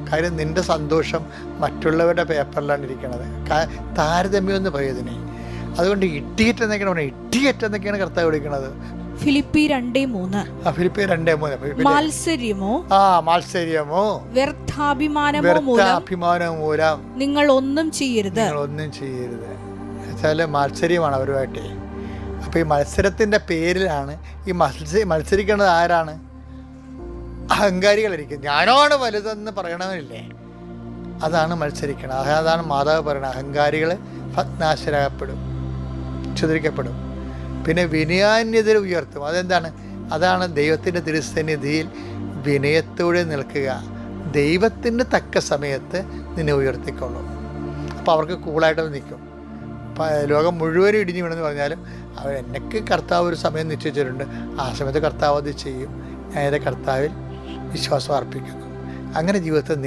കാര്യം നിൻ്റെ സന്തോഷം മറ്റുള്ളവരുടെ പേപ്പറിലാണ് ഇരിക്കുന്നത്. താരതമ്യം എന്ന് പറയുന്നതിനെ. അതുകൊണ്ട് ഇട്ടിയേറ്റ് എന്നൊക്കെയാണ് പറയുന്നത്. ഇട്ടിയേറ്റ് എന്നൊക്കെയാണ് കർത്താവ് വിളിക്കുന്നത്. ഫിലിപ്പി 2:3. ഫിലിപ്പി 2:3. മാത്സര്യമോ വ്യർത്ഥാഭിമാനമോ മൂലം നിങ്ങൾ ഒന്നും ചെയ്യരുത്. വെച്ചാൽ മത്സര്യമാണ് അവരുമായിട്ട്. അപ്പോൾ ഈ മത്സരത്തിൻ്റെ പേരിലാണ് ഈ മത്സരിക്കുന്നത്. ആരാണ്? അഹങ്കാരികളായിരിക്കും. ഞാനാണ് വലുതെന്ന് പറയണമില്ലേ, അതാണ് മത്സരിക്കണം. അതാണ് മാതാവ് പറയുന്നത്. അഹങ്കാരികൾ ഭഗ്നാശരാകപ്പെടും, ചിതറിക്കപ്പെടും. പിന്നെ വിനയാന്യതയിൽ ഉയർത്തും. അതെന്താണ്? അതാണ് ദൈവത്തിൻ്റെ തിരുസന്നിധിയിൽ വിനയത്തോടെ നിൽക്കുക. ദൈവത്തിന് തക്ക സമയത്ത് നിന്നെ ഉയർത്തിക്കൊള്ളും. അപ്പോൾ അവർക്ക് കൂളായിട്ട് നിൽക്കും. ലോകം മുഴുവനും ഇടിഞ്ഞു വീണെന്ന് പറഞ്ഞാലും എനിക്ക് കർത്താവ് ഒരു സമയം നിശ്ചയിച്ചിട്ടുണ്ട്. ആ സമയത്ത് കർത്താവ് അത് ചെയ്യും. ഞാൻ എൻ്റെ കർത്താവിൽ വിശ്വാസം അർപ്പിക്കുന്നു. അങ്ങനെ ജീവിതത്തിൽ